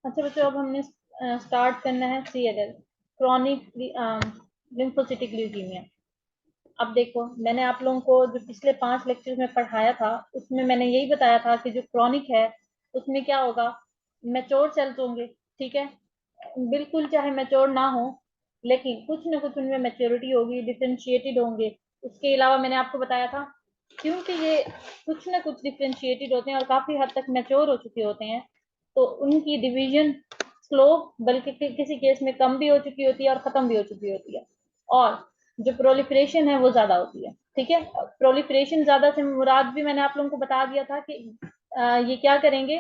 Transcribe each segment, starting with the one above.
अच्छा बच्चों, अब हमने स्टार्ट करना है CLL, क्रॉनिक लिम्फोसिटिक ल्यूकीमिया। अब देखो, मैंने आप लोगों को जो पिछले 5 लेक्चर में पढ़ाया था उसमें मैंने यही बताया था कि जो क्रॉनिक है उसमें क्या होगा, मैच्योर सेल्स होंगे। ठीक है, बिल्कुल चाहे मैच्योर ना हो लेकिन कुछ ना कुछ उनमें मैच्योरिटी होगी, डिफरेंशिएटेड होंगे। उसके अलावा मैंने आपको बताया था क्योंकि ये कुछ ना कुछ डिफरेंशिएटेड होते हैं और काफी हद तक मैच्योर हो चुके होते हैं, तो उनकी डिवीजन स्लो, बल्कि किसी केस में कम भी हो चुकी होती है और खत्म भी हो चुकी होती है, और जो प्रोलिफरेशन है वो ज्यादा होती है। ठीक है, प्रोलिफरेशन ज्यादा से मुराद भी मैंने आप लोगों को बता दिया था कि ये क्या करेंगे,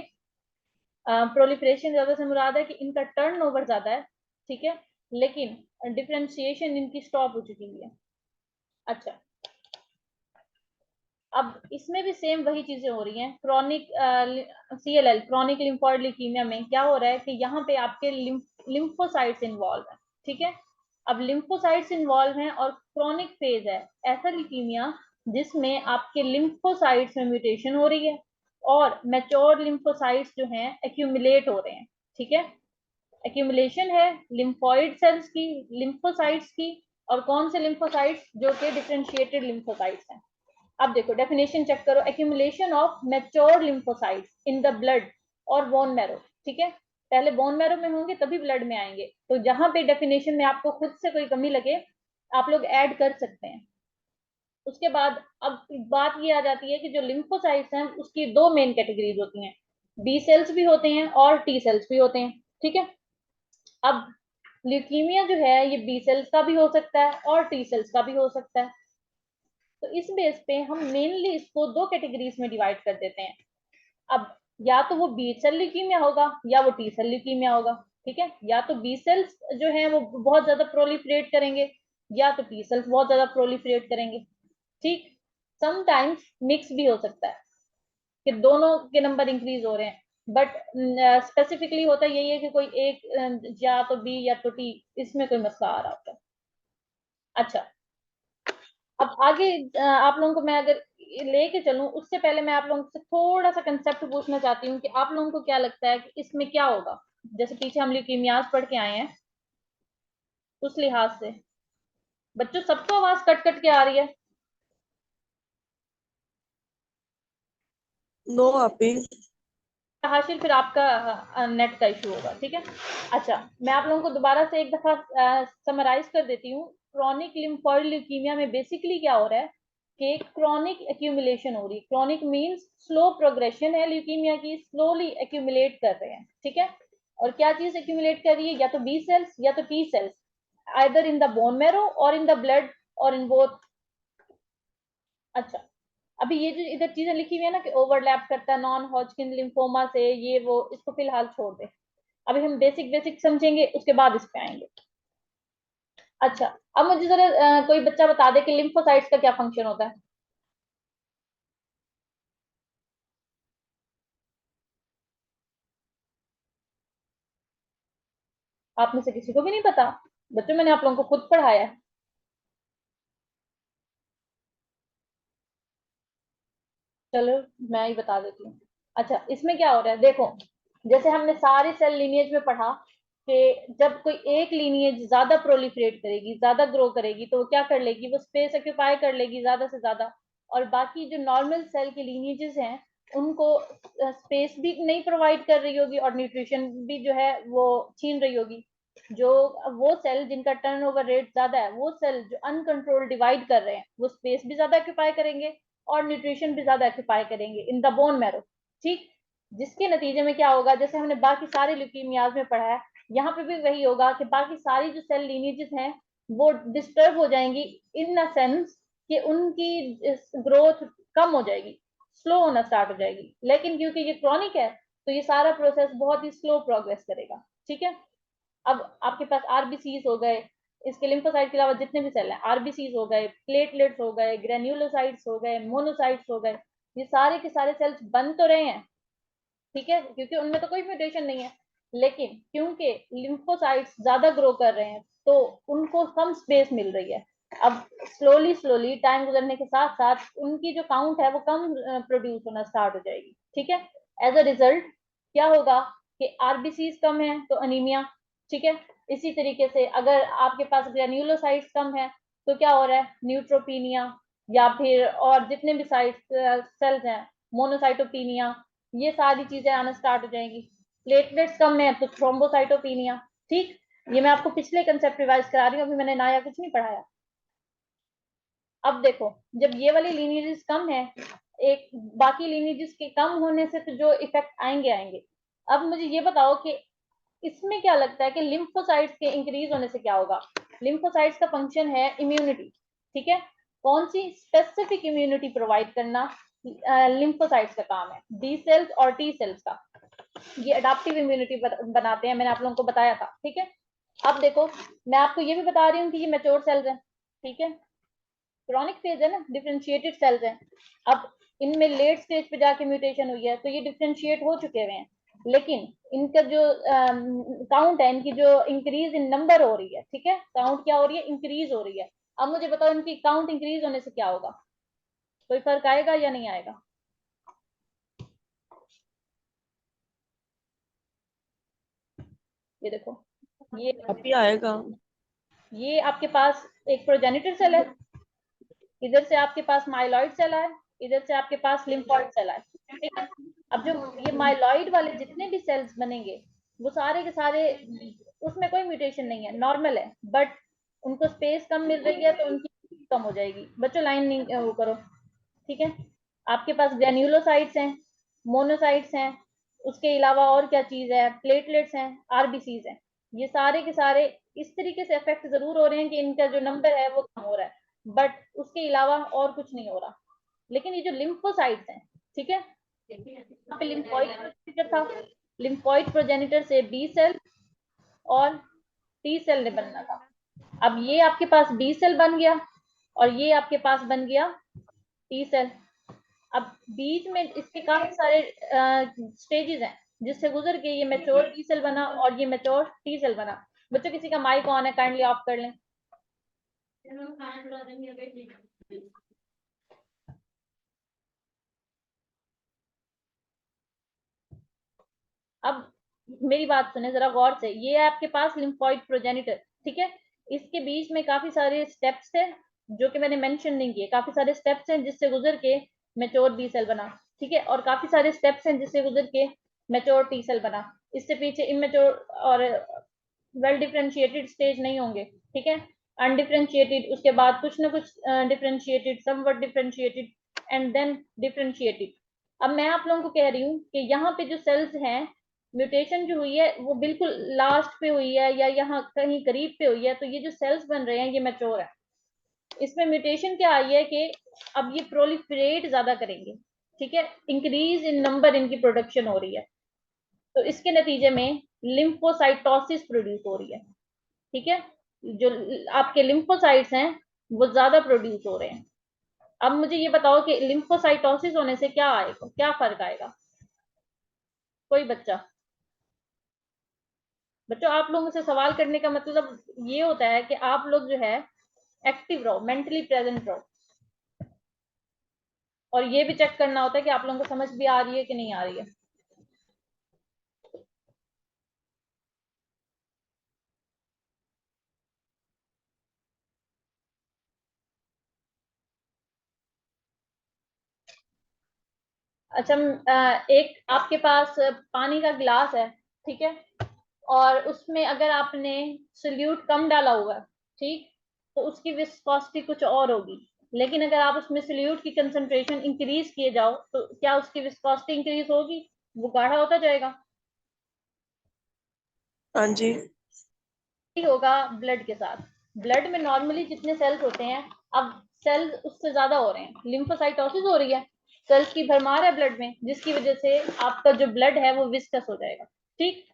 प्रोलिफरेशन ज्यादा से मुराद है कि इनका टर्नओवर ज्यादा है। ठीक है, लेकिन डिफरेंशिएशन इनकी स्टॉप हो चुकी है। अच्छा, अब इसमें भी सेम वही चीजें हो रही हैं। Chronic CLL, chronic lymphoid leukaemia में क्या हो रहा है कि यहाँ पे आपके लिम्फोसाइट्स इन्वॉल्व है। ठीक है, अब लिम्फोसाइट्स इन्वॉल्व हैं और क्रॉनिक फेज है ऐसा ल्यूकीमिया जिसमें आपके लिम्फोसाइट्स में म्यूटेशन हो रही है और मैच्योर लिम्फोसाइट्स जो हैं एक्यूमुलेट हो रहे हैं। ठीक है, एक्यूमुलेशन है लिम्फोइड सेल्स की, लिम्फोसाइट्स की, और कौन से लिम्फोसाइट्स, जो कि डिफरेंशिएटेड लिम्फोसाइट्स हैं। अब देखो डेफिनेशन चेक करो, accumulation of mature lymphocytes in the blood और बोन मैरो। ठीक है, पहले बोन मैरो में होंगे तभी ब्लड में आएंगे, तो जहां पे डेफिनेशन में आपको खुद से कोई कमी लगे आप लोग ऐड कर सकते हैं। उसके बाद अब बात ये आ जाती है कि जो लिम्फोसाइट्स हैं उसकी दो मेन कैटेगरीज होती हैं, बी सेल्स भी होते हैं और टी सेल्स भी होते हैं। ठीक है, अब ल्यूकीमिया जो है ये बी सेल्स का भी हो सकता है और टी सेल्स का भी हो सकता है, तो इस बेस पे हम मेनली इसको दो कैटेगरीज में डिवाइड कर देते हैं। अब या तो वो बी सेल ल्यूकीमिया होगा या वो टी सेल ल्यूकीमिया होगा। ठीक है, या तो बी सेल्स जो है वो बहुत ज्यादा प्रोलिफरेट करेंगे या तो टी सेल्स बहुत ज्यादा प्रोलिफरेट करेंगे। ठीक, समटाइम्स मिक्स भी हो सकता है कि दोनों के नंबर इंक्रीज हो रहे हैं, बट स्पेसिफिकली होता यही है कि कोई एक या तो बी या तो टी, इसमें कोई मसला आ रहा होता है। अच्छा, अब आगे आप लोगों को मैं अगर लेके चलूं उससे पहले मैं आप लोगों से थोड़ा सा कंसेप्ट पूछना चाहती हूँ कि आप लोगों को क्या लगता है कि इसमें क्या होगा। जैसे पीछे हम ल्यूकीमियाज पढ़ के आए हैं, उस लिहाज से बच्चों सबको आवाज कट कट के आ रही है। नो आपी। हाशिर फिर आपका नेट का इशू होगा। ठीक है, अच्छा मैं आप लोगों को दोबारा से एक दफा समराइज कर देती हूँ। क्रॉनिक लिम्फोइड ल्यूकीमिया में बेसिकली क्या हो रहा है कि क्रॉनिक एक्यूमुलेशन हो रही है। क्रॉनिक मींस स्लो प्रोग्रेशन है ल्यूकीमिया की, स्लोली एक्यूमुलेट कर रहे हैं। ठीक है, और क्या चीज एक्यूमुलेट कर रही है, या तो बी सेल्स या तो T cells, either in the bone marrow और इन द ब्लड और इन बोथ। अच्छा, अभी ये जो इधर चीजें लिखी हुई है ना कि ओवरलैप करता है नॉन हॉजकिन लिम्फोमा से, ये वो, इसको फिलहाल छोड़ दे। अभी हम बेसिक बेसिक समझेंगे, उसके बाद इस पे आएंगे। अच्छा, अब मुझे जरा कोई बच्चा बता दे कि लिम्फोसाइट्स का क्या फंक्शन होता है। आप में से किसी को भी नहीं पता? बच्चों मैंने आप लोगों को खुद पढ़ाया है। चलो मैं ही बता देती हूँ। अच्छा, इसमें क्या हो रहा है देखो, जैसे हमने सारे सेल लीनिएज में पढ़ा कि जब कोई एक लीनिएज ज्यादा प्रोलिफरेट करेगी, ज्यादा ग्रो करेगी, तो वो क्या कर लेगी, वो स्पेस ऑक्यूपाई कर लेगी ज्यादा से ज्यादा, और बाकी जो नॉर्मल सेल के लीनिएजेस हैं उनको स्पेस भी नहीं प्रोवाइड कर रही होगी और न्यूट्रिशन भी जो है वो छीन रही होगी। जो वो सेल जिनका टर्नओवर रेट ज्यादा है, वो सेल जो अनकंट्रोल डिवाइड कर रहे हैं, वो स्पेस भी ज्यादा ऑक्यूपाई करेंगे और न्यूट्रिशन भी ज्यादा ऑक्यूपाई करेंगे इन द बोन मैरो। ठीक, जिसके नतीजे में क्या होगा, जैसे हमने बाकी सारे ल्यूकीमियाज में पढ़ा है, यहाँ पे भी वही होगा कि बाकी सारी जो सेल लीनेजेस हैं वो डिस्टर्ब हो जाएंगी, इन अ सेंस कि उनकी ग्रोथ कम हो जाएगी, स्लो होना स्टार्ट हो जाएगी। लेकिन क्योंकि ये क्रॉनिक है तो ये सारा प्रोसेस बहुत ही स्लो प्रोग्रेस करेगा। ठीक है, अब आपके पास आरबीसीज हो गए, इसके लिम्फोसाइट के अलावा जितने भी सेल हैं, आरबीसीज हो गए, प्लेटलेट्स हो गए, ग्रेन्युलोसाइट्स हो गए, मोनोसाइट्स हो गए, ये सारे के सारे सेल्स बन तो रहे हैं। ठीक है, क्योंकि उनमें तो कोई म्यूटेशन नहीं है, लेकिन क्योंकि लिम्फोसाइट्स ज्यादा ग्रो कर रहे हैं तो उनको कम स्पेस मिल रही है। अब स्लोली स्लोली टाइम गुजरने के साथ साथ उनकी जो काउंट है वो कम प्रोड्यूस होना स्टार्ट हो जाएगी। ठीक है, एज अ रिजल्ट क्या होगा कि आरबीसीज कम है तो अनीमिया, ठीक है। इसी तरीके से अगर आपके पास ग्रेन्युलोसाइट्स कम है तो क्या हो रहा है, न्यूट्रोपीनिया, या फिर और जितने भी सेल्स हैं, मोनोसाइटोपीनिया, ये सारी चीजें आना स्टार्ट हो जाएंगी। प्लेटलेट्स कम है तो थ्रोम्बोसाइटोपीनिया, ठीक। ये मैं आपको पिछले कंसेप्ट रिवाइज करा रही हूँ, अभी मैंने नया कुछ नहीं पढ़ाया। अब देखो, जब ये वाली लीनिएजेस कम है, एक बाकी लीनिएजेस के कम होने से तो जो इफेक्ट आएंगे आएंगे। अब मुझे ये बताओ कि इसमें क्या लगता है कि लिम्फोसाइट्स के इंक्रीज होने से क्या होगा। लिम्फोसाइट्स का फंक्शन है इम्यूनिटी, ठीक है। कौन सी स्पेसिफिक इम्यूनिटी प्रोवाइड करना लिम्फोसाइट्स का काम है, बी सेल्स और टी सेल्स का। ये अडाप्टिव इम्यूनिटी बनाते हैं, मैंने आप लोगों को बताया था, ठीक है। अब देखो, मैं आपको ये भी बता रही हूँ कि ये मैच्योर सेल्स हैं, ठीक है। क्रॉनिक फेज है ना, डिफरेंशिएटेड सेल्स हैं। अब इनमें लेट स्टेज पे जाके म्यूटेशन हुई है तो ये डिफरेंशिएट हो चुके हुए हैं, लेकिन इनका जो काउंट है, इनकी जो इंक्रीज इन नंबर हो रही है, ठीक है, काउंट क्या हो रही है, इंक्रीज हो रही है। अब मुझे बताओ इनकी काउंट इंक्रीज होने से क्या होगा, कोई फर्क आएगा या नहीं आएगा। ये देखो, ये अभी आएगा। ये आपके पास एक प्रोजेनिटर सेल है, इधर से आपके पास माइलॉइड सेल है, इधर से आपके पास लिम्फॉइड सेल है, ठीक है। अब जो ये माइलॉइड वाले जितने भी सेल्स बनेंगे वो सारे के सारे, उसमें कोई म्यूटेशन नहीं है, नॉर्मल है, बट उनको स्पेस कम मिल रही है तो उनकी कम हो जाएगी। बच्चों लाइन नहीं वो करो, ठीक है। आपके पास ग्रेन्युलोसाइट्स हैं, मोनोसाइट्स हैं, उसके अलावा और क्या चीज है, प्लेटलेट्स हैं, आरबीसीज हैं। ये सारे के सारे इस तरीके से इफेक्ट जरूर हो रहे हैं कि इनका जो नंबर है वो कम हो रहा है, बट उसके अलावा और कुछ नहीं हो रहा। लेकिन ये जो लिम्फोसाइट्स हैं, ठीक है, यहाँ पे लिम्फोइड प्रोजेनिटर था, लिम्फोइड प्रोजेनिटर से बी सेल और टी सेल ने बनना था। अब ये आपके पास बी सेल बन गया और ये आपके पास बन गया टी सेल। अब बीच में इसके काफी सारे स्टेजेस हैं जिससे गुजर के ये मेच्योर टी सेल बना और ये मेच्योर टी सेल बना। बच्चों किसी का माइक ऑन है, काइंडली ऑफ कर लें। अब मेरी बात सुने जरा गौर से, ये है आपके पास लिम्फोइड प्रोजेनिटर, ठीक है। इसके बीच में काफी सारे स्टेप्स थे जो कि मैंने मेंशन नहीं किए, काफी सारे स्टेप्स हैं जिससे गुजर के मेच्योर बी सेल बना, ठीक है, और काफी सारे स्टेप्स हैं जिससे गुजर के मेच्योर टी सेल बना। इससे पीछे इमेच्योर और वेल डिफरेंशिएटेड स्टेज नहीं होंगे, ठीक है। अनडिफरेंशिएटेड, उसके बाद कुछ ना कुछ differentiated, somewhat differentiated, and then differentiated. अब मैं आप लोगों को कह रही हूँ कि यहाँ पे जो सेल्स हैं, म्यूटेशन जो हुई है वो बिल्कुल लास्ट पे हुई है या यहाँ कहीं करीब पे हुई है, तो ये जो सेल्स बन रहे हैं ये मैच्योर है। इसमें म्यूटेशन क्या आई है कि अब ये प्रोलिफरेट ज्यादा करेंगे, ठीक है, इंक्रीज इन नंबर इनकी प्रोडक्शन हो रही है, तो इसके नतीजे में लिम्फोसाइटोसिस प्रोड्यूस हो रही है, ठीक है। जो आपके लिम्फोसाइट्स हैं वो ज्यादा प्रोड्यूस हो रहे हैं। अब मुझे ये बताओ कि लिम्फोसाइटोसिस होने से क्या आएगा, क्या फर्क आएगा, कोई बच्चा। बच्चों आप लोगों से सवाल करने का मतलब ये होता है कि आप लोग जो है एक्टिव रहो, मेंटली प्रेजेंट रहो, और ये भी चेक करना होता है कि आप लोगों को समझ भी आ रही है कि नहीं आ रही है। अच्छा, एक आपके पास पानी का गिलास है, ठीक है, और उसमें अगर आपने सोल्यूट कम डाला हुआ है, ठीक, तो उसकी विस्कोसिटी कुछ और होगी। लेकिन अगर आप उसमें सोल्यूट की कंसंट्रेशन इंक्रीज किए जाओ तो क्या उसकी विस्कोसिटी इंक्रीज होगी, वो गाढ़ा होता जाएगा। हाँ जी। ही होगा ब्लड के साथ। ब्लड में नॉर्मली जितने सेल्स होते हैं, अब सेल्स उससे ज्यादा हो रहे हैं, लिम्फोसाइटोसिस हो रही है, सेल्स की भरमार है ब्लड में, जिसकी वजह से आपका जो ब्लड है वो विस्कस हो जाएगा, ठीक।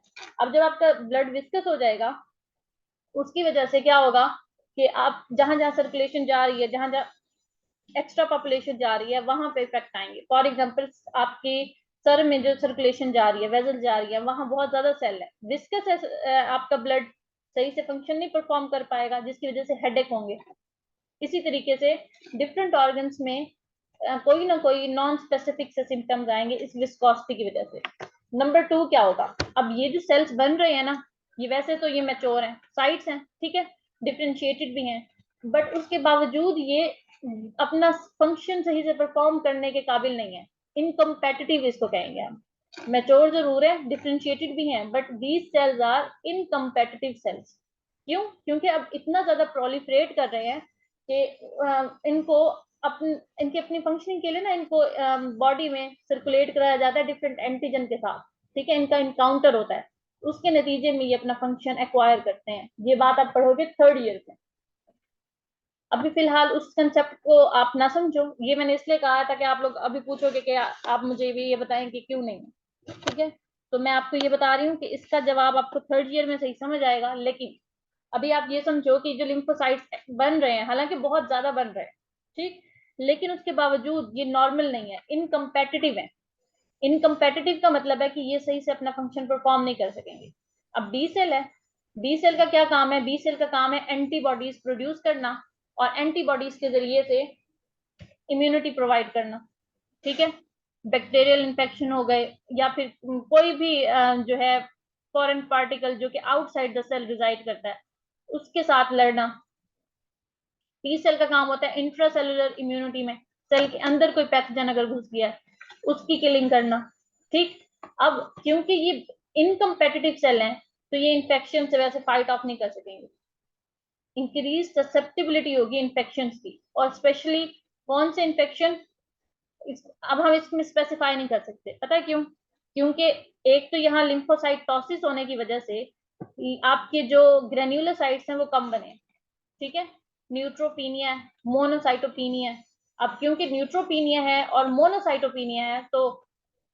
अब जब आपका ब्लड विस्कस हो जाएगा, उसकी वजह से क्या होगा कि आप जहां जहां सर्कुलेशन जा रही है, जहां जहां एक्स्ट्रा पॉपुलेशन जा रही है, वहां पे इफेक्ट आएंगे। फॉर एग्जाम्पल, आपकी सर में जो सर्कुलेशन जा रही है, वेजल जा रही है, वहां बहुत ज्यादा सेल है, विस्कस है, आपका ब्लड सही से फंक्शन नहीं परफॉर्म कर पाएगा, जिसकी वजह से हेडेक होंगे। इसी तरीके से डिफरेंट ऑर्गन्स में कोई ना कोई नॉन स्पेसिफिक से सिम्टम्स आएंगे इस विस्कोसिटी की वजह से। नंबर 2 क्या होगा, अब ये जो सेल्स बन रहे हैं ना, ये वैसे तो ये मैच्योर हैं, साइट्स हैं, ठीक है, डिफरेंशिएटेड भी हैं, बट उसके बावजूद ये अपना फंक्शन सही से परफॉर्म करने के काबिल नहीं है, इनकम्पेटिटिव इसको कहेंगे हम। मैच्योर जरूर है, डिफरेंशिएटेड भी हैं, but these cells are incompetitive cells. क्यों? क्योंकि अब इतना ज्यादा प्रोलिफरेट कर रहे हैं कि इनको इनकी अपनी फंक्शनिंग के लिए ना, इनको बॉडी में सर्कुलेट कराया जाता है डिफरेंट एंटीजन के साथ, ठीक है, इनका इनकाउंटर होता है, उसके नतीजे में ये अपना फंक्शन एक्वायर करते हैं। ये बात आप पढ़ोगे 3rd ईयर में। अभी फिलहाल उस कंसेप्ट को आप ना समझो, ये मैंने इसलिए कहा था कि आप लोग अभी पूछोगे कि आप मुझे भी ये बताएं कि क्यों नहीं, ठीक है, तो मैं आपको ये बता रही हूँ कि इसका जवाब आपको 3rd ईयर में सही समझ आएगा। लेकिन अभी आप ये समझो कि जो लिम्फोसाइट्स बन रहे हैं, हालांकि बहुत ज्यादा बन रहे हैं, ठीक, लेकिन उसके बावजूद ये नॉर्मल नहीं है, इनकम्पेटिटिव है। इनकम्पेटिटिव का मतलब है कि ये सही से अपना फंक्शन परफॉर्म नहीं कर सकेंगे। अब बी सेल है, बी सेल का क्या काम है, बी सेल का काम है एंटीबॉडीज प्रोड्यूस करना और एंटीबॉडीज के जरिए से इम्यूनिटी प्रोवाइड करना, ठीक है, बैक्टीरियल इन्फेक्शन हो गए या फिर कोई भी जो है फॉरेन पार्टिकल जो कि आउटसाइड द सेल रिजाइड करता है, उसके साथ लड़ना। टी सेल का काम होता है इंट्रासेलुलर इम्यूनिटी में, सेल के अंदर कोई पैथोजन अगर घुस गया उसकी किलिंग करना, ठीक। अब क्योंकि ये इनकम्पेटिटिव सेल हैं, तो ये इन्फेक्शन से वैसे फाइट ऑफ नहीं कर सकेंगे, इंक्रीज ससेप्टिबिलिटी होगी इन्फेक्शन की, और स्पेशली कौन से इन्फेक्शन, अब हम इसमें स्पेसिफाई नहीं कर सकते, पता है क्यों? क्योंकि एक तो यहाँ लिम्फोसाइटोसिस होने की वजह से आपके जो ग्रेन्युलोसाइट्स हैं वो कम बने, ठीक है, न्यूट्रोपीनिया है, मोनोसाइटोपीनिया है। अब क्योंकि न्यूट्रोपीनिया है और मोनोसाइटोपीनिया है, तो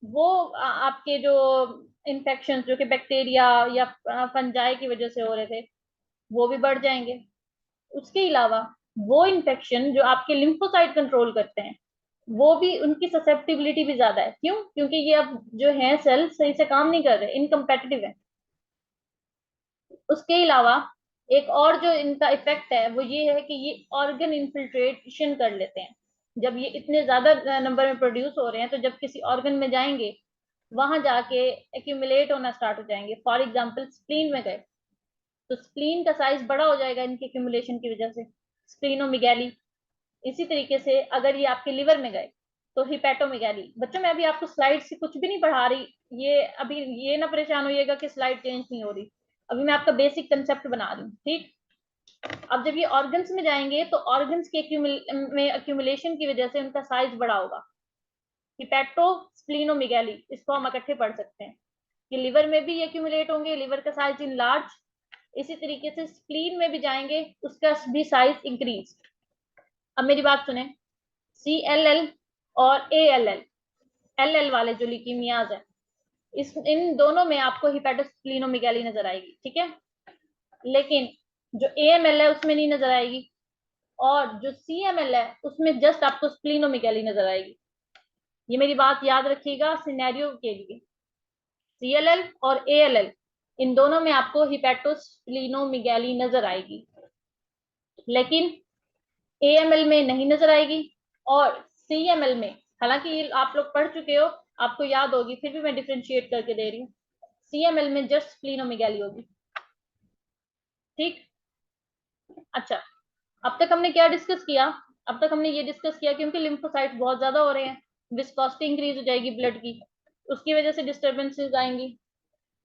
वो आपके जो इन्फेक्शन जो कि बैक्टीरिया या फंजाई की वजह से हो रहे थे, वो भी बढ़ जाएंगे। उसके अलावा वो इन्फेक्शन जो आपके लिम्फोसाइट कंट्रोल करते हैं, वो भी उनकी ससेप्टिबिलिटी भी ज्यादा है। क्यों? क्योंकि ये अब जो है सेल सही से काम नहीं कर रहे, इनकम्पेटिटिव है। उसके अलावा एक और जो इनका इफेक्ट है वो ये है कि ये ऑर्गन इन्फिल्ट्रेशन कर लेते हैं। जब ये इतने ज्यादा नंबर में प्रोड्यूस हो रहे हैं, तो जब किसी ऑर्गन में जाएंगे, वहां जाके एक्यूमुलेट होना स्टार्ट हो जाएंगे। फॉर एग्जाम्पल स्प्लीन में गए, तो स्प्लीन का साइज बड़ा हो जाएगा इनके एक्यूमुलेशन की वजह से, स्प्लीनोमेगैली। इसी तरीके से अगर ये आपके लिवर में गए, तो हिपैटोमेगैली। बच्चों मैं अभी आपको स्लाइड से कुछ भी नहीं पढ़ा रही, ये अभी ये ना परेशान होइएगा कि स्लाइड चेंज नहीं हो रही, अभी मैं आपका बेसिक कंसेप्ट बना रही हूँ, ठीक। अब जब ये ऑर्गन्स में जाएंगे, तो ऑर्गन्स के एक्यूमुलेशन की वजह से उनका साइज बड़ा होगा, हिपैटो स्प्लीनोमेगैली, इसको हम इकट्ठे पढ़ सकते हैं कि लिवर में भी एक्यूमुलेट होंगे, लिवर का साइज इन लार्ज। इसी तरीके से स्प्लीन में भी जाएंगे, उसका भी साइज इंक्रीज। अब मेरी बात सुने, CLL और ALL, LL वाले जो ल्यूकीमियाज है, इस इन दोनों में आपको हिपैटोस्प्लीनोमेगैली नजर आएगी, ठीक है, लेकिन जो AML है उसमें नहीं नजर आएगी, और जो CML है उसमें जस्ट आपको स्प्लीनोमेगैली नजर आएगी। ये मेरी बात याद रखिएगा सिनेरियो के लिए, CLL और ALL, इन दोनों में आपको हिपैटोस्प्लीनोमेगैली नजर आएगी, लेकिन AML में नहीं नजर आएगी, और CML में, हालांकि ये आप लोग पढ़ चुके हो, आपको याद होगी, फिर भी मैं डिफ्रेंशिएट करके दे रही हूँ। CML में जस्ट स्प्लीनोमेगैली होगी, ठीक। अच्छा, अब तक हमने क्या डिस्कस किया? अब तक हमने ये डिस्कस किया क्योंकि लिम्फोसाइट्स बहुत ज्यादा हो रहे हैं, विस्कोसिटी इंक्रीज हो जाएगी ब्लड की, उसकी वजह से डिस्टर्बेंसेस आएंगी।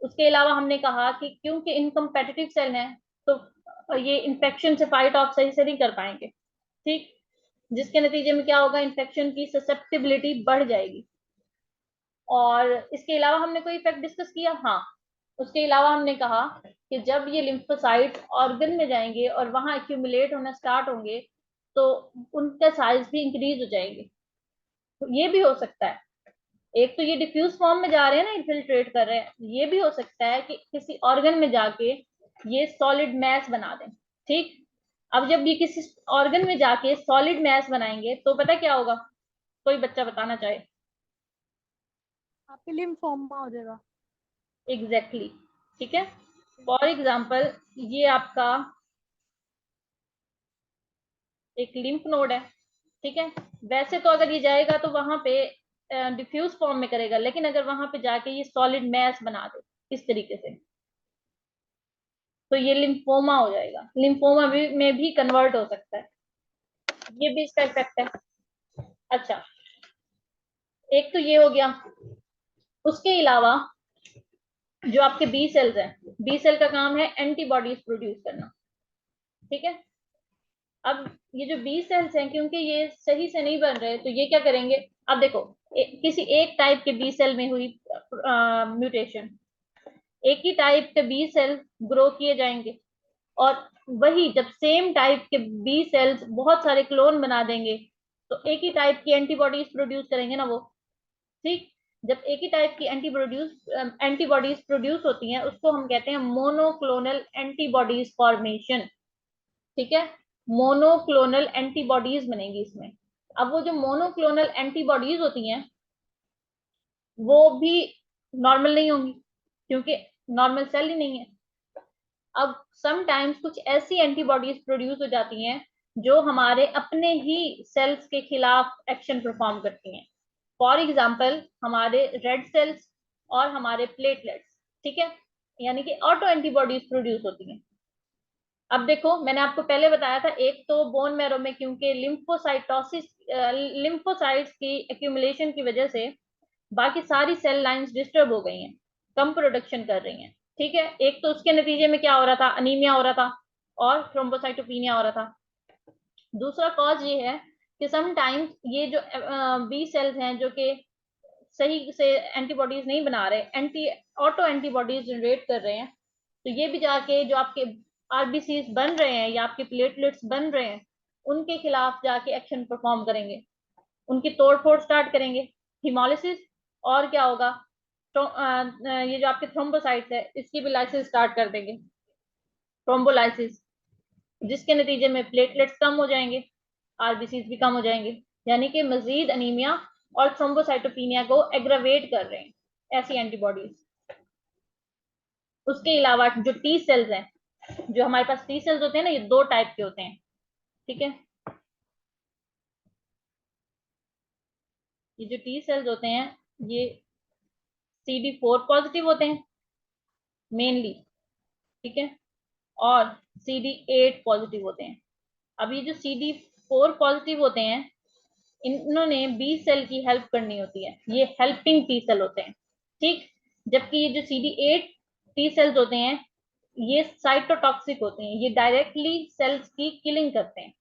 उसके अलावा हमने कहा कि क्योंकि इनकम्पेटिटिव सेल हैं, तो ये इन्फेक्शन से फाइट ऑफ सही से नहीं कर पाएंगे, ठीक, जिसके नतीजे में क्या होगा, इन्फेक्शन की ससेप्टिबिलिटी बढ़ जाएगी। और इसके अलावा हमने कोई इफेक्ट डिस्कस किया? हाँ, उसके अलावा हमने कहा कि जब ये लिम्फोसाइट्स ऑर्गन में जाएंगे और वहां एक्यूमुलेट होना स्टार्ट होंगे, तो उनका साइज भी इंक्रीज हो जाएंगे। तो ये भी हो सकता है, एक तो ये डिफ्यूज फॉर्म में जा रहे हैं ना, इन्फिल्ट्रेट कर रहे हैं, ये भी हो सकता है कि किसी ऑर्गन में जाके ये सॉलिड मैस बना दें, ठीक। अब जब ये किसी ऑर्गन में जाके सॉलिड मैस बनाएंगे, तो पता क्या होगा? कोई बच्चा बताना चाहे? आपके लिम्फोमा हो जाएगा। एग्जैक्टली exactly, ठीक है। फॉर एग्जाम्पल ये आपका एक लिम्फ नोड है, ठीक है, वैसे तो अगर ये जाएगा तो वहां पे डिफ्यूज फॉर्म में करेगा, लेकिन अगर वहां पे जाके ये सॉलिड मैस बना दे इस तरीके से, तो ये लिम्फोमा हो जाएगा, लिम्फोमा में भी कन्वर्ट हो सकता है, ये भी इसका इफेक्ट है। अच्छा, एक तो ये हो गया। उसके अलावा जो आपके बी सेल्स हैं, बी सेल का काम है एंटीबॉडीज प्रोड्यूस करना, ठीक है। अब ये जो बी सेल्स हैं, क्योंकि ये सही से नहीं बन रहे, तो ये क्या करेंगे, अब देखो किसी एक टाइप के बी सेल में हुई म्यूटेशन, एक ही टाइप के बी सेल ग्रो किए जाएंगे, और वही जब सेम टाइप के बी सेल्स बहुत सारे क्लोन बना देंगे, तो एक ही टाइप की एंटीबॉडीज प्रोड्यूस करेंगे ना वो, ठीक। जब एक ही टाइप की एंटीबॉडीज प्रोड्यूस होती हैं, उसको हम कहते हैं मोनोक्लोनल एंटीबॉडीज फॉर्मेशन, ठीक है। मोनोक्लोनल एंटीबॉडीज बनेगी इसमें। अब वो जो मोनोक्लोनल एंटीबॉडीज होती हैं, वो भी नॉर्मल नहीं होंगी, क्योंकि नॉर्मल सेल ही नहीं है। अब समटाइम्स कुछ ऐसी एंटीबॉडीज प्रोड्यूस हो जाती हैं जो हमारे अपने ही सेल्स के खिलाफ एक्शन परफॉर्म करती हैं। फॉर एग्जाम्पल हमारे रेड सेल्स और हमारे प्लेटलेट्स, ठीक है, यानी कि ऑटो एंटीबॉडीज प्रोड्यूस होती हैं। अब देखो, मैंने आपको पहले बताया था, एक तो बोन मैरो में क्योंकि लिम्फोसाइटोसिस, लिम्फोसाइट्स की एक्यूमुलेशन की वजह से बाकी सारी सेल लाइंस डिस्टर्ब हो गई हैं, कम प्रोडक्शन कर रही हैं, ठीक है। एक तो उसके नतीजे में क्या हो रहा था, अनीमिया हो रहा था और थ्रोम्बोसाइटोपिनिया हो रहा था। दूसरा कॉज ये है कि समटाइम्स ये जो बी सेल्स हैं जो कि सही से एंटीबॉडीज नहीं बना रहे, ऑटो एंटीबॉडीज जनरेट कर रहे हैं, तो ये भी जाके जो आपके आरबीसीज बन रहे हैं या आपके प्लेटलेट्स बन रहे हैं, उनके खिलाफ जाके एक्शन परफॉर्म करेंगे, उनकी तोड़ फोड़ स्टार्ट करेंगे, हिमोलिसिस, और क्या होगा, तो ये जो आपके थ्रोम्बोसाइट्स है इसकी भी लाइसिस स्टार्ट कर देंगे, थ्रोम्बोलाइसिस, जिसके नतीजे में प्लेटलेट्स कम हो जाएंगे, आरबीसीज भी कम हो जाएंगे, यानी कि मजीद अनीमिया और थ्रोम्बोसाइटोपिनिया को एग्रावेट कर रहे हैं ऐसी एंटीबॉडीज। उसके अलावा जो टी सेल्स हैं, जो हमारे पास टी सेल्स होते हैं ना, ये दो टाइप के होते हैं, ठीक है। ये जो टी सेल्स होते हैं, ये CD4 पॉजिटिव होते हैं मेनली, ठीक है, और CD8 पॉजिटिव होते हैं। अब ये जो CD4 पॉजिटिव होते हैं, इन्होंने बी सेल की हेल्प करनी होती है, ये हेल्पिंग टी सेल होते हैं, ठीक। जबकि ये जो CD8 टी सेल्स होते हैं, ये साइटोटॉक्सिक होते हैं, ये डायरेक्टली सेल्स की किलिंग करते हैं।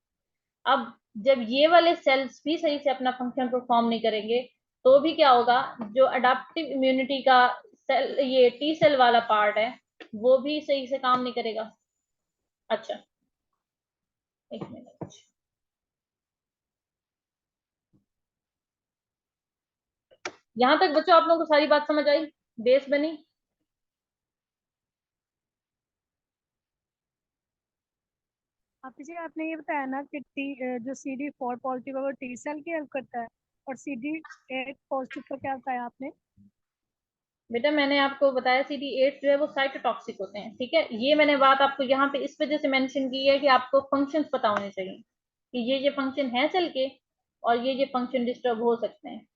अब जब ये वाले सेल्स भी सही से अपना फंक्शन परफॉर्म नहीं करेंगे, तो भी क्या होगा, जो अडाप्टिव इम्यूनिटी का सेल, ये टी सेल वाला पार्ट है, वो भी सही से काम नहीं करेगा। अच्छा, एक मिनट, यहां तक बच्चों आप लोगों को सारी बात समझ आई, बेस बनी। आप जी आपने ये बताया ना कि जो CD4 पॉजिटिव है वो टी सेल की हेल्प करता है, और CD8 पॉजिटिव का क्या बताया आपने? बेटा मैंने आपको बताया CD8 जो है वो साइटोटॉक्सिक होते हैं, ठीक है। ये मैंने बात आपको यहाँ पे इस वजह से मेंशन की है कि आपको फंक्शंस पता होने चाहिए कि ये फंक्शन है सेल के, और ये फंक्शन डिस्टर्ब हो सकते हैं।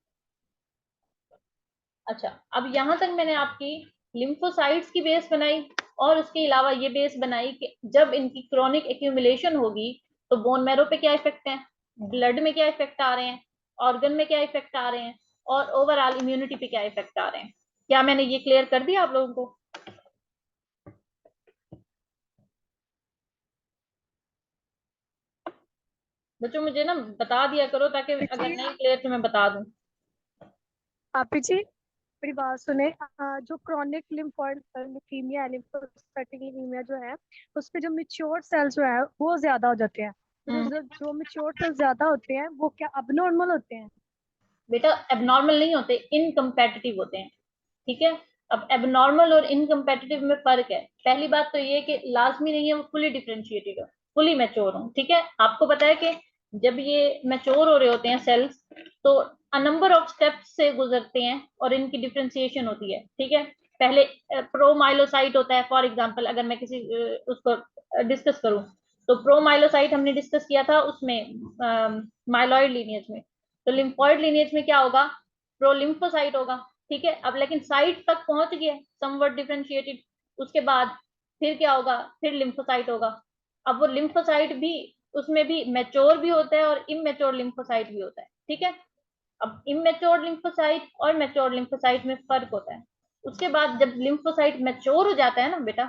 अच्छा, अब यहाँ तक मैंने आपकी लिम्फोसाइट्स की बेस बनाई, और उसके अलावा ये बेस बनाई कि जब इनकी क्रॉनिक एक्यूमुलेशन होगी, तो बोन मैरो पे क्या इफेक्ट है, ब्लड में क्या इफेक्ट आ रहे हैं, ऑर्गन में क्या इफेक्ट आ रहे हैं, और ओवरऑल इम्यूनिटी पे क्या इफेक्ट आ रहे हैं। क्या मैंने ये क्लियर कर दिया आप लोगों को? बच्चों मुझे ना बता दिया करो, ताकि अगर जी नहीं क्लियर तो मैं बता दूं। आप जी मेरी बात सुने। जो chronic lymphoid leukaemia lymphocytic leukaemia जो है, उस पे जो मिच्योर सेल्स जो है वो ज्यादा हो जाते हैं। तो हम्म, जो मिच्योर सेल्स ज्यादा होते हैं वो क्या अबनॉर्मल होते हैं? बेटा एबनॉर्मल नहीं होते, इनकम्पेटिटिव होते हैं, ठीक है। अब एबनॉर्मल और इनकम्पेटिटिव में फर्क है। पहली बात तो ये कि लाजमी नहीं है वो फुली डिफरेंशिएटेड हो, फुली मैच्योर हो, ठीक है। आपको पता है कि जब ये मैच्योर हो रहे होते हैं सेल्स, तो अ नंबर ऑफ स्टेप्स से गुजरते हैं और इनकी डिफरेंशिएशन होती है, ठीक है। पहले प्रोमाइलोसाइट होता है, फॉर एग्जांपल अगर मैं किसी उसको डिस्कस करूं, तो प्रोमाइलोसाइट हमने डिस्कस किया था उसमें माइलॉइड लीनियज में। तो लिम्फॉइड लीनियज में क्या होगा, प्रोलिम्फोसाइट होगा, ठीक है। अब लेकिन साइट तक पहुंच गया, समवट डिफरेंशिएटेड, उसके बाद फिर क्या होगा, फिर लिम्फोसाइट होगा। अब वो लिम्फोसाइट भी, उसमें भी मैच्योर भी होता है और इमेच्योर लिम्फोसाइट भी होता है, ठीक है। अब इमेच्योर लिम्फोसाइट और मैच्योर लिम्फोसाइट में फर्क होता है। उसके बाद जब लिम्फोसाइट मैच्योर हो जाता है ना बेटा,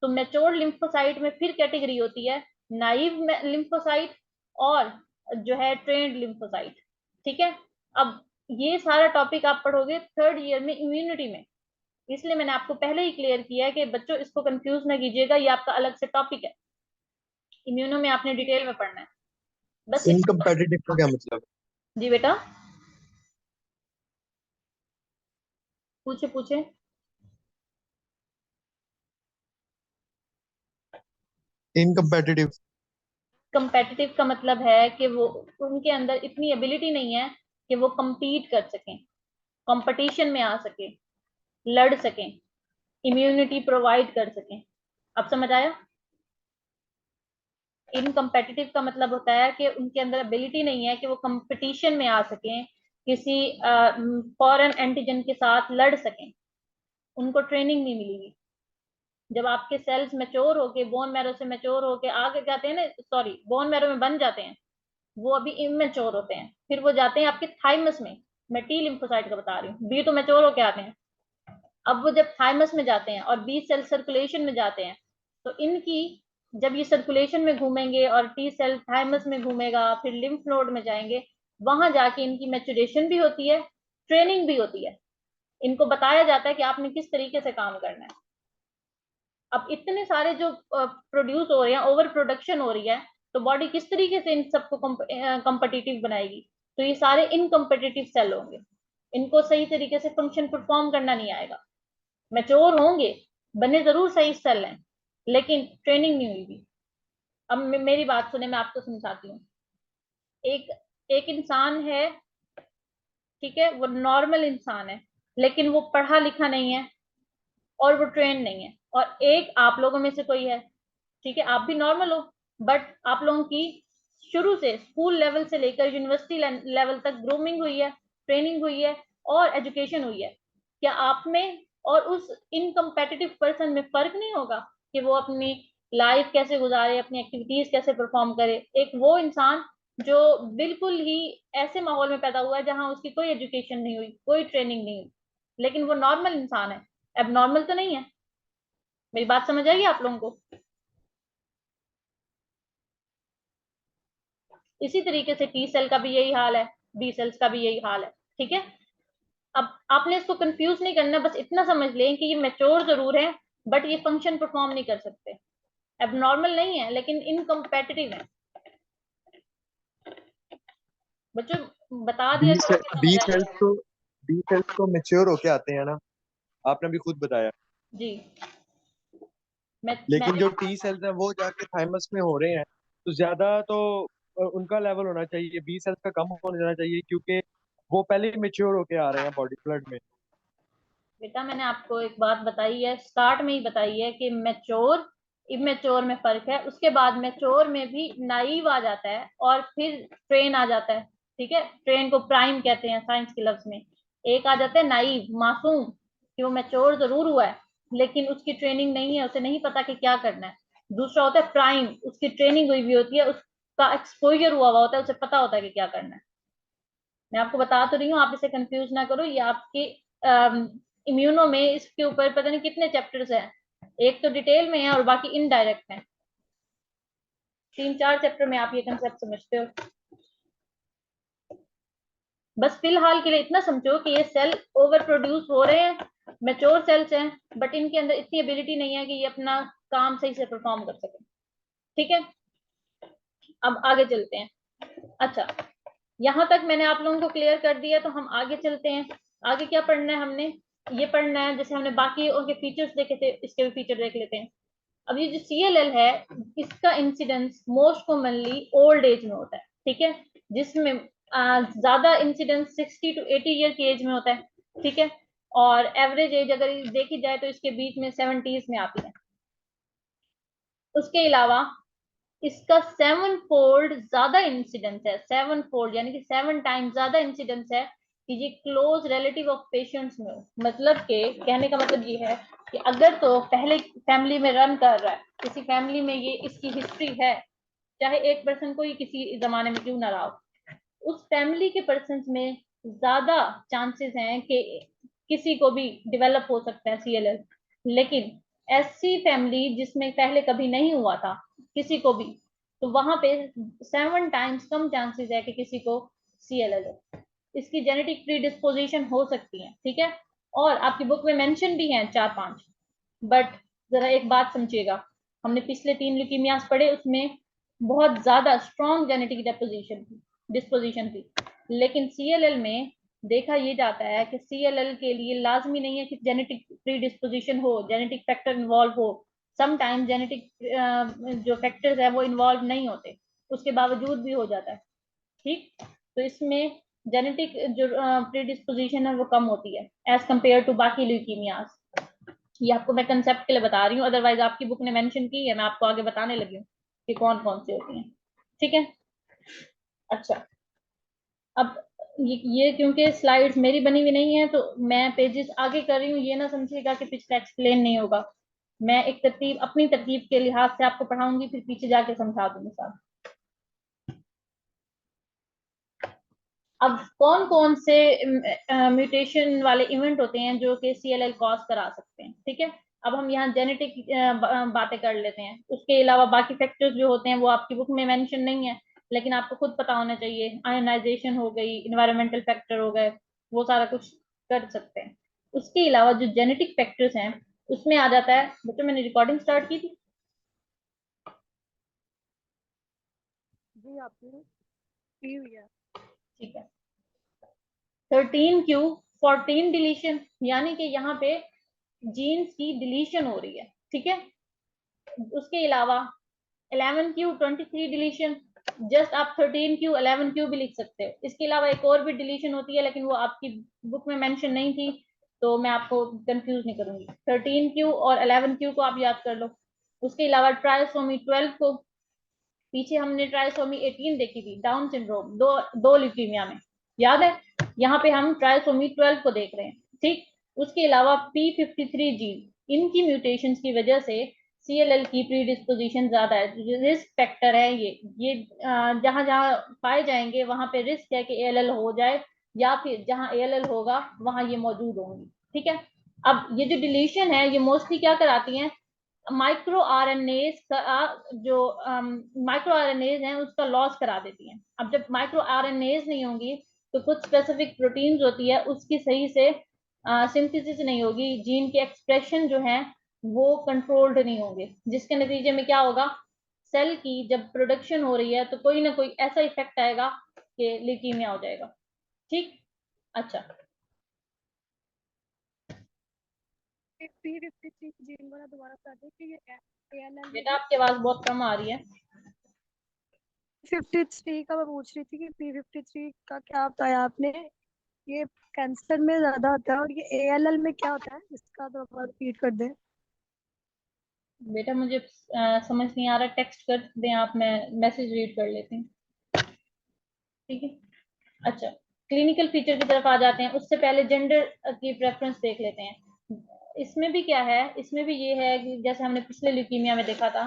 तो मैच्योर लिम्फोसाइट में फिर कैटेगरी होती है नाइव लिम्फोसाइट और जो है ट्रेंड लिम्फोसाइट, ठीक है। अब ये सारा टॉपिक आप पढ़ोगे थर्ड ईयर में इम्यूनिटी में, इसलिए मैंने आपको पहले ही क्लियर किया है कि बच्चों इसको कंफ्यूज ना कीजिएगा, ये आपका अलग से टॉपिक है, इम्यूनो में आपने डिटेल में पढ़ना है बस इसको। इनकम्पेटिटिव का क्या मतलब? जी बेटा पूछे पूछे। इनकम्पेटिटिव कंपेटिटिव का मतलब है कि वो, उनके अंदर इतनी एबिलिटी नहीं है कि वो compete कर सकें, कंपटीशन में आ सके, लड़ सकें, इम्यूनिटी प्रोवाइड कर सकें। अब समझ आया? इनकम्पेटिटिव का मतलब होता है कि उनके अंदर एबिलिटी नहीं है कि वो कंपटीशन में आ सकें, किसी फॉरेन एंटीजन के साथ लड़ सकें, उनको ट्रेनिंग नहीं मिलेगी। जब आपके सेल्स मैच्योर होके, बोन मैरो से मैच्योर होके आगे जाते हैं ना, सॉरी बोन मैरो में बन जाते हैं, वो अभी इमेच्योर होते हैं, फिर वो जाते हैं आपके थाइमस में। मैं टी लिम्फोसाइट का बता रही हूँ, बी तो मैच्योर होके आते हैं। अब वो जब थाइमस में जाते हैं और बी सेल सर्कुलेशन में जाते हैं, तो इनकी जब ये सर्कुलेशन में घूमेंगे और टी सेल थाइमस में घूमेगा, फिर लिम्फ नोड में जाएंगे, वहां जाके इनकी मैच्योरेशन भी होती है, ट्रेनिंग भी होती है, इनको बताया जाता है कि आपने किस तरीके से काम करना है। अब इतने सारे जो प्रोड्यूस हो रहे हैं, ओवर प्रोडक्शन हो रही है, तो बॉडी किस तरीके से इन सबको कम्पिटिटिव बनाएगी? तो ये सारे इनकम्पिटिटिव सेल होंगे, इनको सही तरीके से फंक्शन परफॉर्म करना नहीं आएगा, मैच्योर होंगे, बने जरूर सही सेल हैं, लेकिन ट्रेनिंग नहीं हुई। अब मेरी बात सुने, मैं आपको समझाती हूँ। एक एक इंसान है, ठीक है, वो नॉर्मल इंसान है, लेकिन वो पढ़ा लिखा नहीं है और वो ट्रेन नहीं है, और एक आप लोगों में से कोई है, ठीक है, आप भी नॉर्मल हो, बट आप लोगों की शुरू से स्कूल लेवल से लेकर यूनिवर्सिटी लेवल तक ग्रूमिंग हुई है, ट्रेनिंग हुई है और एजुकेशन हुई है। क्या आप में और उस इनकम्पेटिटिव पर्सन में फर्क नहीं होगा कि वो अपनी लाइफ कैसे गुजारे, अपनी एक्टिविटीज कैसे परफॉर्म करे? एक वो इंसान जो बिल्कुल ही ऐसे माहौल में पैदा हुआ है जहां उसकी कोई एजुकेशन नहीं हुई, कोई ट्रेनिंग नहीं हुई, लेकिन वो नॉर्मल इंसान है, अब नॉर्मल तो नहीं है। मेरी बात समझ आएगी आप लोगों को? इसी तरीके से टी सेल का भी यही हाल है, बी सेल्स का भी यही हाल है, ठीक है। अब आपने इसको कंफ्यूज नहीं करना, बस इतना समझ लें कि ये मैच्योर जरूर है, बट ये फंक्शन परफॉर्म नहीं कर सकते, अब नॉर्मल नहीं है लेकिन इनकम्पेटिटिव है। बच्चों बता दिया करो कि बी समझ सेल्स आएगा। तो बी सेल्स तो मेच्योर होके आते हैं ना, आपने भी खुद बताया। जी मैं लेकिन जो टी सेल्स हैं वो जाके थाइमस में हो रहे हैं, तो ज्यादा तो उनका लेवल होना चाहिए, बी सेल्स का कम होना जाना चाहिए, क्योंकि वो पहले ही मेच्योर होके आ रहे हैं बॉडी फ्लड में। बेटा मैंने आपको एक बात बताई है, स्टार्ट में ही बताई है कि मैच्योर इमेच्योर में फर्क है, उसके बाद मैच्योर में भी नाइव आ जाता है और फिर ट्रेन आ जाता है, ठीक है। ट्रेन को प्राइम कहते हैं साइंस के लफ्ज में। एक आ जाता है नाइव, मासूम, कि वो मैच्योर जरूर हुआ है लेकिन उसकी ट्रेनिंग नहीं है, उसे नहीं पता कि क्या करना है। दूसरा होता है प्राइम, उसकी ट्रेनिंग हुई भी होती है, उसका एक्सपोजर हुआ हुआ होता है, उसे पता होता है कि क्या करना है। मैं आपको बता तो रही हूँ, आप इसे कंफ्यूज ना करो, ये आपके इम्यूनो में इसके ऊपर पता नहीं कितने चैप्टर्स हैं, एक तो डिटेल में है और बाकी इनडायरेक्ट है, 3-4 चैप्टर में आप ये कंसेप्ट समझते हो। बस फिलहाल के लिए इतना समझो कि ये सेल ओवर प्रोड्यूस हो रहे हैं, मैच्योर सेल्स हैं, बट इनके अंदर इतनी एबिलिटी नहीं है कि ये अपना काम सही से परफॉर्म कर सके, ठीक है। अब आगे चलते हैं। अच्छा, यहां तक मैंने आप लोगों को क्लियर कर दिया, तो हम आगे चलते हैं। आगे क्या पढ़ना है हमने? ये पढ़ना है, जैसे हमने बाकी उनके फीचर्स देखे थे, इसके भी फीचर देख लेते हैं। अब ये जो CLL है, इसका incidence most commonly old age में होता है, ठीक है, जिसमें ज्यादा इंसिडेंस 60 to 80 ईयर की एज में होता है, ठीक है। और एवरेज एज अगर देखी जाए तो इसके बीच में 70s में आती है। उसके अलावा इसका 7 फोल्ड ज्यादा इंसिडेंस है, 7 फोल्ड यानी कि 7 टाइम्स ज्यादा इंसिडेंस है कि ये क्लोज रिलेटिव ऑफ पेशेंट्स में हो। मतलब के कहने का मतलब ये है कि अगर तो पहले फैमिली में रन कर रहा है, किसी फैमिली में ये इसकी हिस्ट्री है, चाहे एक पर्सन को ही किसी जमाने में क्यों ना रहा हो, उस फैमिली के पर्सन में ज्यादा चांसेस हैं कि किसी को भी डेवलप हो सकता है सीएलएल। लेकिन ऐसी फैमिली जिसमें पहले कभी नहीं हुआ था किसी को भी, तो वहां पे 7 टाइम्स कम चांसेस है कि किसी को सीएलएल हो। इसकी जेनेटिक प्रीडिस्पोजिशन हो सकती है, ठीक है। और आपकी बुक में मेंशन भी है 4-5। बट जरा एक बात समझिएगा, हमने पिछले 3 ल्यूकीमियास पढ़े, उसमें बहुत ज्यादा स्ट्रॉन्ग जेनेटिक डिस्पोजिशन थी। लेकिन सीएलएल में देखा ये जाता है कि सीएलएल के लिए लाजमी नहीं है कि जेनेटिक प्रीडिस्पोजिशन हो, जेनेटिक फैक्टर इन्वॉल्व हो। समटाइम जेनेटिक जो फैक्टर्स है वो इन्वॉल्व नहीं होते, उसके बावजूद भी हो जाता है, ठीक। तो इसमें जेनेटिक जो प्रीडिस्पोजिशन है वो कम होती है एज कम्पेयर टू बाकी ल्यूकीमियाज। ये आपको मैं कंसेप्ट के लिए बता रही हूँ, अदरवाइज आपकी बुक ने मेंशन की है, मैं आपको आगे बताने लगी हूँ कि कौन कौन से होती हैं, ठीक है। अच्छा, अब ये क्योंकि स्लाइड्स मेरी बनी हुई नहीं है तो मैं पेजेस आगे कर रही हूँ, ये ना समझिएगा कि पिछला एक्सप्लेन नहीं होगा। मैं एक तरतीब अपनी तरतीब के लिहाज से आपको पढ़ाऊंगी, फिर पीछे जाके समझा दूंगी साहब। अब कौन कौन से म्यूटेशन वाले इवेंट होते हैं जो कि सीएलएल कॉज करा सकते हैं, ठीक है। अब हम यहाँ जेनेटिक बातें कर लेते हैं, उसके अलावा बाकी फैक्टर्स जो होते हैं वो आपकी बुक में मेंशन नहीं है, लेकिन आपको खुद पता होना चाहिए। आयोनाइजेशन हो गई, इन्वायरमेंटल फैक्टर हो गए, वो सारा कुछ कर सकते हैं। उसके अलावा जो जेनेटिक फैक्टर्स हैं उसमें आ जाता है, बच्चों मैंने रिकॉर्डिंग स्टार्ट की थी, जी आपने की हुई है। ठीक है। 13q 14 डिलीशन, यानी कि यहाँ पे जीन्स की डिलीशन हो रही है, ठीक है। उसके अलावा 11q 23 डिलीशन, जस्ट आप 13q 11q भी लिख सकते हो। इसके अलावा एक और भी डिलीशन होती है लेकिन वो आपकी बुक में मेंशन नहीं थी, तो मैं आपको कंफ्यूज नहीं करूंगी। 13q और 11q को आप याद कर लो। उसके अलावा ट्राइसोमी 12 को, पीछे हमने ट्राइसोमी 18 देखी थी, डाउन सिंड्रोम, दो ल्यूकीमिया में, याद है। यहाँ पे हम ट्राइसोमी 12 को देख रहे हैं, ठीक। उसके अलावा P53 जीन, इनकी म्यूटेशन की वजह से सीएलएल की प्रीडिस्पोजिशन ज्यादा है, रिस्क फैक्टर है ये जहां जहां पाए जाएंगे वहां पे रिस्क है कि एएलएल हो जाए, या फिर जहां एएलएल होगा वहां ये मौजूद होंगी, ठीक है। अब ये जो डिलीशन है ये मोस्टली क्या कराती हैं, माइक्रो आरएनएज का जो माइक्रो आरएनएज हैं उसका लॉस करा देती हैं। अब जब माइक्रो आरएनएज नहीं होंगी तो कुछ स्पेसिफिक प्रोटीन्स होती है उसकी सही से सिंथेसिस नहीं होगी, जीन के एक्सप्रेशन जो है वो कंट्रोल्ड नहीं होंगे, जिसके नतीजे में क्या होगा, सेल की जब प्रोडक्शन हो रही है तो कोई ना कोई ऐसा इफेक्ट आएगा कि ल्यूकीमिया हो जाएगा, ठीक। अच्छा, P53 जीन वाला दोबारा बता दें कि ये ALL में बेटा भी आपकी आवाज बहुत कम आ रही है। 53 का मैं पूछ रही थी कि P53 का क्या बताया आपने, ये कैंसर में ज्यादा होता है और ये ALL में क्या होता है, इसका दोबारा रिपीट कर दें। बेटा मुझे समझ नहीं आ रहा, टेक्स्ट कर दें आप, मैं मैसेज रीड कर लेती हूँ, ठीक है। अच्छा, क्लिनिकल फीचर की तरफ आ जाते हैं, उससे पहले जेंडर की प्रेफरेंस देख लेते हैं। इसमें भी क्या है, इसमें भी ये है कि जैसे हमने पिछले ल्यूकीमिया में देखा था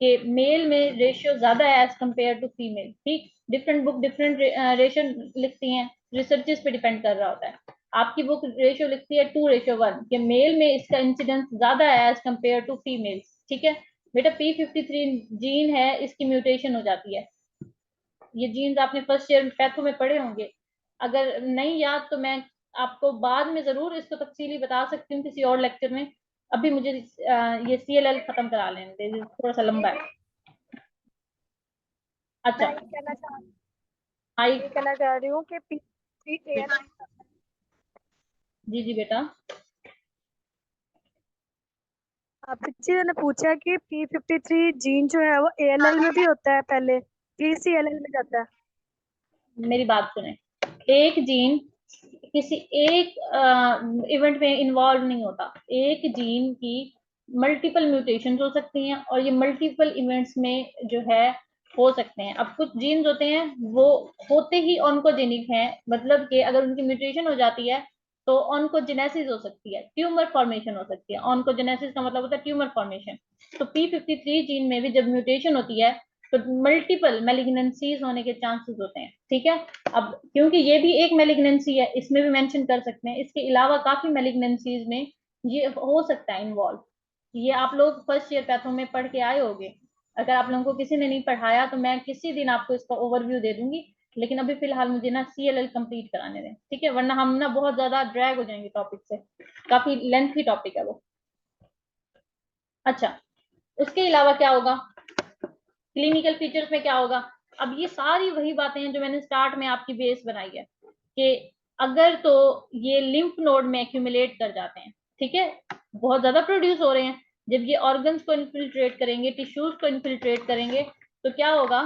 कि मेल में रेशियो ज्यादा है एज कम्पेयर टू फीमेल, ठीक। डिफरेंट बुक डिफरेंट रेशियो लिखती हैं, रिसर्चेस पे डिपेंड कर रहा होता है। आपकी बुक रेशियो लिखती है 2:1 कि मेल में इसका इंसिडेंस ज्यादा है एज कम्पेयर टू फीमेल, ठीक है। बेटा P53 जीन है, इसकी म्यूटेशन हो जाती है। ये जीन्स आपने फर्स्ट ईयर पैथो में पढ़े होंगे, अगर नहीं याद तो मैं आपको बाद में जरूर इसको तफसीली बता सकती हूँ किसी और लेक्चर में। अभी मुझे ये सीएलएल खत्म करा लेने दे, थोड़ा सा लंबा है। अच्छा, मैं ये कहना चाह आई, ये कहना चाह रही हूँ कि P53 ALL, जी जी बेटा, आपसे मैंने पूछा कि P53 जीन जो है वो ALL में भी होता है, पहले फिर CLL में जाता है। मेरी बात सुने, एक जीन किसी एक इवेंट में इन्वॉल्व नहीं होता, एक जीन की मल्टीपल म्यूटेशन हो सकती हैं और ये मल्टीपल इवेंट्स में जो है हो सकते हैं। अब कुछ जीन्स होते हैं वो होते ही ऑन्कोजेनिक हैं, मतलब कि अगर उनकी म्यूटेशन हो जाती है तो ऑन्कोजेनेसिस हो सकती है, ट्यूमर फॉर्मेशन हो सकती है। ऑन्कोजेनेसिस का मतलब होता है ट्यूमर फॉर्मेशन। तो P53 जीन में भी जब म्यूटेशन होती है तो मल्टीपल मेलिग्नेंसीज होने के चांसेस होते हैं, ठीक है। अब क्योंकि ये भी एक मेलिग्नेंसी है, इसमें भी मेंशन कर सकते हैं, इसके अलावा काफी मेलिग्नेंसीज में ये हो सकता है इन्वॉल्व। ये आप लोग फर्स्ट ईयर पैथो में पढ़ के आए होंगे। अगर आप लोगों को किसी ने नहीं पढ़ाया तो मैं किसी दिन आपको इसका ओवरव्यू दे दूंगी, लेकिन अभी फिलहाल मुझे ना CLL कंप्लीट कराने दें, ठीक है, वरना हम ना बहुत ज्यादा ड्रैग हो जाएंगे टॉपिक से, काफी लेंथी टॉपिक है वो। अच्छा, उसके अलावा क्या होगा, क्लिनिकल फीचर्स में क्या होगा। अब ये सारी वही बातें हैं जो मैंने स्टार्ट में आपकी बेस बनाई है कि अगर तो ये लिम्फ नोड में एक्यूमुलेट कर जाते हैं, ठीक है, बहुत ज्यादा प्रोड्यूस हो रहे हैं, जब ये ऑर्गन्स को इन्फिल्ट्रेट करेंगे, टिश्यूज को इन्फिल्ट्रेट करेंगे, तो क्या होगा,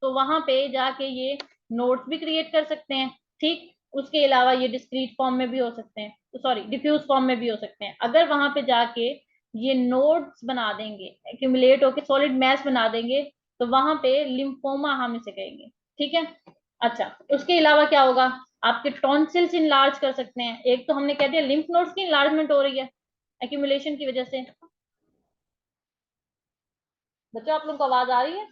तो वहां पे जाके ये नोड्स भी क्रिएट कर सकते हैं, ठीक। उसके अलावा ये डिस्क्रीट फॉर्म में भी हो सकते हैं, सॉरी डिफ्यूज फॉर्म में भी हो सकते हैं। अगर वहां पे जाके ये नोड्स बना देंगे, एक्यूमुलेट होके सॉलिड मैस बना देंगे, तो वहां पे लिम्फोमा हम इसे कहेंगे, ठीक है। अच्छा, उसके अलावा क्या होगा, आपके टॉन्सिल्स इनलार्ज कर सकते हैं। एक तो हमने कह दिया लिम्फ नोड्स की इनलार्जमेंट हो रही है एक्यूमुलेशन की वजह से। बच्चों आप लोगों को आवाज आ रही है?